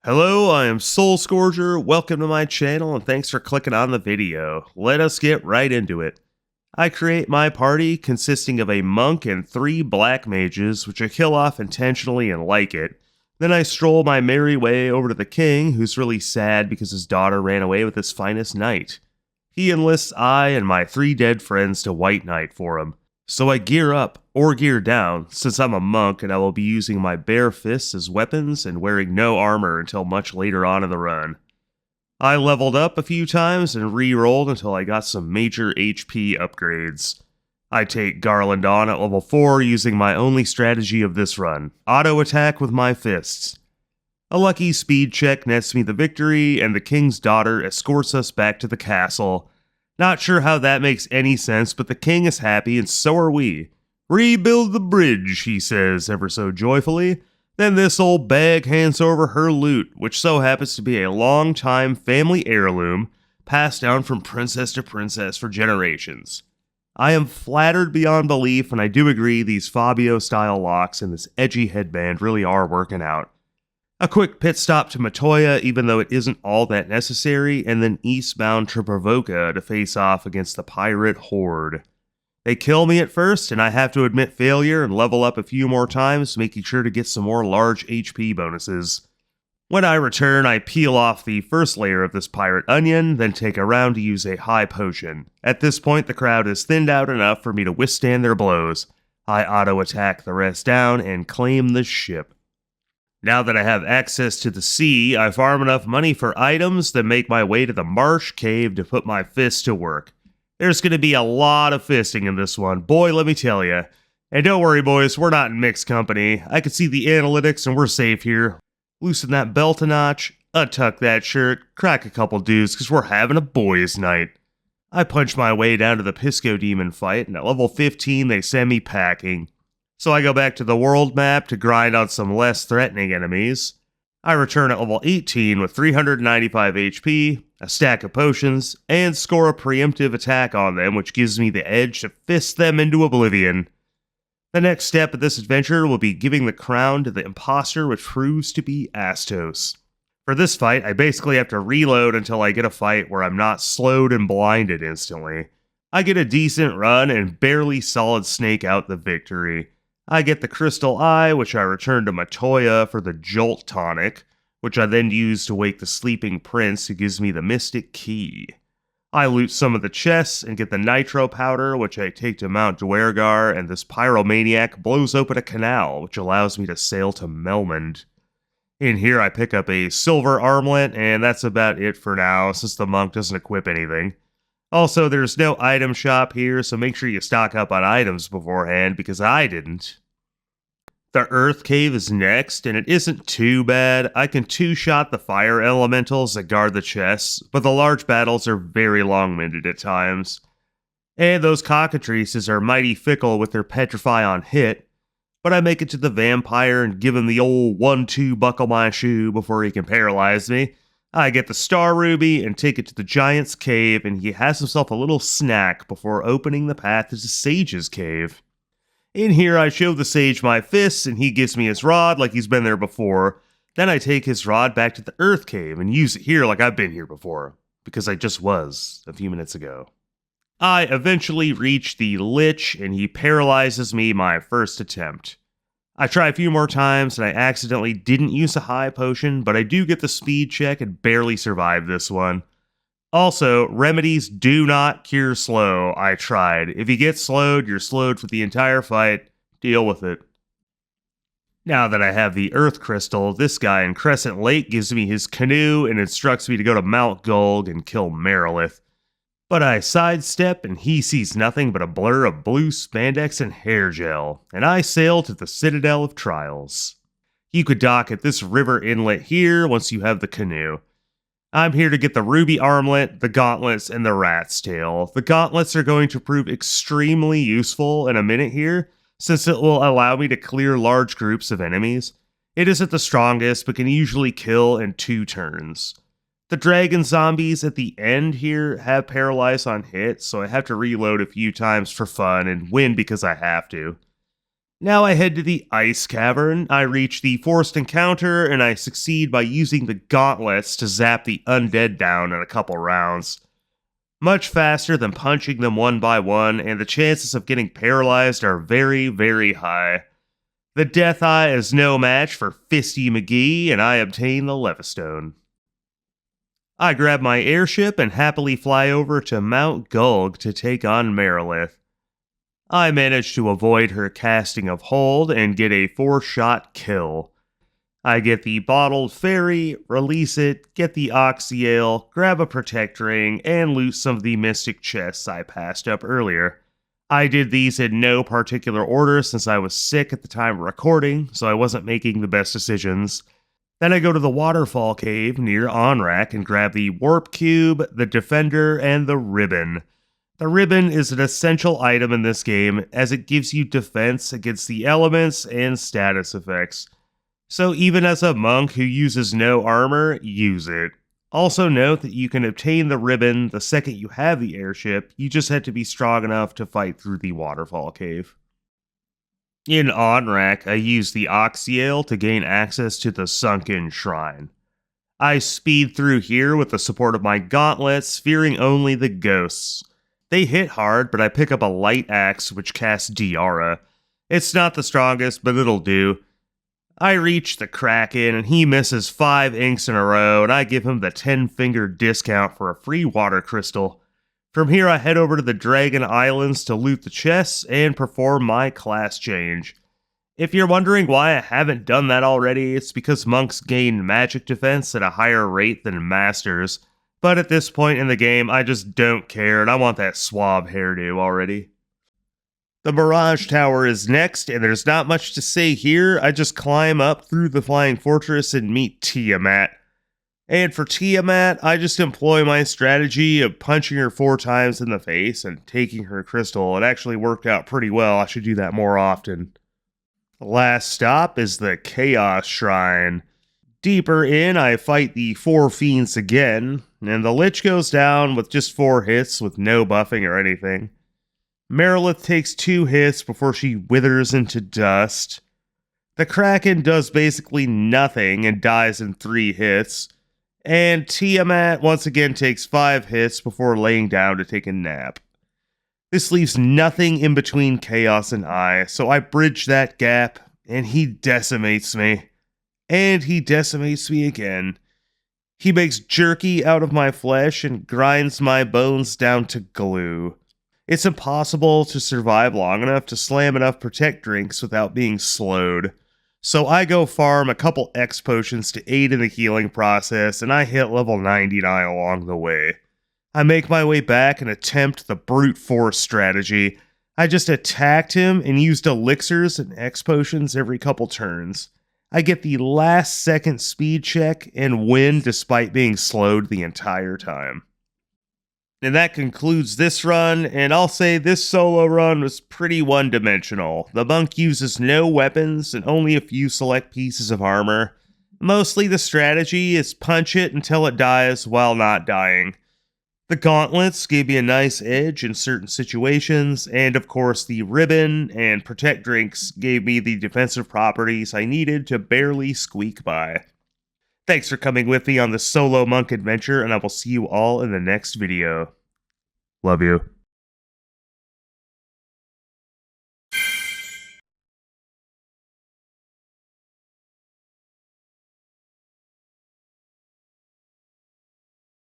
Hello, I am SoulScourger. Welcome to my channel and thanks for clicking on the video. Let us get right into it. I create my party consisting of a monk and 3 black mages, which I kill off intentionally and like it. Then I stroll my merry way over to the king, who's really sad because his daughter ran away with his finest knight. He enlists I and my 3 dead friends to White Knight for him. So I gear up, or gear down, since I'm a monk and I will be using my bare fists as weapons and wearing no armor until much later on in the run. I leveled up a few times and re-rolled until I got some major HP upgrades. I take Garland on at level 4 using my only strategy of this run, auto attack with my fists. A lucky speed check nets me the victory and the king's daughter escorts us back to the castle. Not sure how that makes any sense, but the king is happy and so are we. "Rebuild the bridge," he says ever so joyfully. Then this old bag hands over her loot, which so happens to be a long-time family heirloom, passed down from princess to princess for generations. I am flattered beyond belief, and I do agree these Fabio-style locks and this edgy headband really are working out. A quick pit stop to Matoya, even though it isn't all that necessary, and then eastbound to Provoca to face off against the pirate horde. They kill me at first, and I have to admit failure and level up a few more times, making sure to get some more large HP bonuses. When I return, I peel off the first layer of this pirate onion, then take a round to use a high potion. At this point, the crowd is thinned out enough for me to withstand their blows. I auto-attack the rest down and claim the ship. Now that I have access to the sea, I farm enough money for items, then make my way to the marsh cave to put my fists to work. There's going to be a lot of fisting in this one, boy, let me tell ya. And don't worry, boys, we're not in mixed company. I can see the analytics and we're safe here. Loosen that belt a notch, untuck that shirt, crack a couple dudes, because we're having a boys' night. I punch my way down to the Pisco Demon fight, and at level 15 they send me packing. So I go back to the world map to grind on some less threatening enemies. I return at level 18 with 395 HP, a stack of potions, and score a preemptive attack on them, which gives me the edge to fist them into oblivion. The next step of this adventure will be giving the crown to the imposter, which proves to be Astos. For this fight, I basically have to reload until I get a fight where I'm not slowed and blinded instantly. I get a decent run and barely solid snake out the victory. I get the Crystal Eye, which I return to Matoya for the Jolt Tonic, which I then use to wake the sleeping prince who gives me the Mystic Key. I loot some of the chests and get the Nitro Powder, which I take to Mount Duergar, and this pyromaniac blows open a canal, which allows me to sail to Melmond. In here I pick up a silver armlet, and that's about it for now, since the monk doesn't equip anything. Also, there's no item shop here, so make sure you stock up on items beforehand, because I didn't. The Earth Cave is next, and it isn't too bad. I can 2-shot the fire elementals that guard the chests, but the large battles are very long-winded at times. And those cockatrices are mighty fickle with their petrify on hit, but I make it to the vampire and give him the old 1-2 buckle my shoe before he can paralyze me. I get the Star Ruby and take it to the Giant's Cave, and he has himself a little snack before opening the path to the Sage's Cave. In here, I show the Sage my fists, and he gives me his rod like he's been there before. Then I take his rod back to the Earth Cave and use it here like I've been here before, because I just was a few minutes ago. I eventually reach the Lich, and he paralyzes me my first attempt. I try a few more times, and I accidentally didn't use a high potion, but I do get the speed check and barely survive this one. Also, remedies do not cure slow. I tried. If you get slowed, you're slowed for the entire fight. Deal with it. Now that I have the Earth Crystal, this guy in Crescent Lake gives me his canoe and instructs me to go to Mount Gulg and kill Marilith. But I sidestep and he sees nothing but a blur of blue spandex and hair gel, and I sail to the Citadel of Trials. You could dock at this river inlet here once you have the canoe. I'm here to get the Ruby Armlet, the Gauntlets, and the Rat's Tail. The Gauntlets are going to prove extremely useful in a minute here, since it will allow me to clear large groups of enemies. It isn't the strongest, but can usually kill in 2 turns. The dragon zombies at the end here have paralyze on hit, so I have to reload a few times for fun and win because I have to. Now I head to the Ice Cavern, I reach the forced encounter, and I succeed by using the gauntlets to zap the undead down in a couple rounds. Much faster than punching them one by one, and the chances of getting paralyzed are very, very high. The Death Eye is no match for Fisty McGee, and I obtain the Levistone. I grab my airship and happily fly over to Mount Gulg to take on Merilith. I manage to avoid her casting of hold and get a 4-shot kill. I get the bottled fairy, release it, get the Oxyale, grab a protect ring, and loot some of the mystic chests I passed up earlier. I did these in no particular order since I was sick at the time of recording, so I wasn't making the best decisions. Then I go to the waterfall cave near Onrak and grab the warp cube, the defender, and the ribbon. The ribbon is an essential item in this game as it gives you defense against the elements and status effects. So even as a monk who uses no armor, use it. Also note that you can obtain the ribbon the second you have the airship, you just have to be strong enough to fight through the waterfall cave. In Onrak, I use the Oxyale to gain access to the Sunken Shrine. I speed through here with the support of my gauntlets, fearing only the ghosts. They hit hard, but I pick up a light axe which casts Diara. It's not the strongest, but it'll do. I reach the Kraken, and he misses 5 inks in a row, and I give him the 10-finger discount for a free water crystal. From here I head over to the Dragon Islands to loot the chests and perform my class change. If you're wondering why I haven't done that already, it's because monks gain magic defense at a higher rate than masters. But at this point in the game, I just don't care, and I want that suave hairdo already. The Mirage Tower is next, and there's not much to say here. I just climb up through the Flying Fortress and meet Tiamat. And for Tiamat, I just employ my strategy of punching her 4 times in the face and taking her crystal. It actually worked out pretty well. I should do that more often. The last stop is the Chaos Shrine. Deeper in, I fight the 4 fiends again, and the Lich goes down with just 4 hits with no buffing or anything. Merilith takes 2 hits before she withers into dust. The Kraken does basically nothing and dies in 3 hits. And Tiamat once again takes 5 hits before laying down to take a nap. This leaves nothing in between Chaos and I, so I bridge that gap, and he decimates me. And he decimates me again. He makes jerky out of my flesh and grinds my bones down to glue. It's impossible to survive long enough to slam enough protect drinks without being slowed. So I go farm a couple X potions to aid in the healing process, and I hit level 99 along the way. I make my way back and attempt the brute force strategy. I just attacked him and used elixirs and X potions every couple turns. I get the last second speed check and win despite being slowed the entire time. And that concludes this run, and I'll say this solo run was pretty one-dimensional. The monk uses no weapons and only a few select pieces of armor. Mostly the strategy is punch it until it dies while not dying. The gauntlets gave me a nice edge in certain situations, and of course the ribbon and protect drinks gave me the defensive properties I needed to barely squeak by. Thanks for coming with me on the solo monk adventure, and I will see you all in the next video. Love you.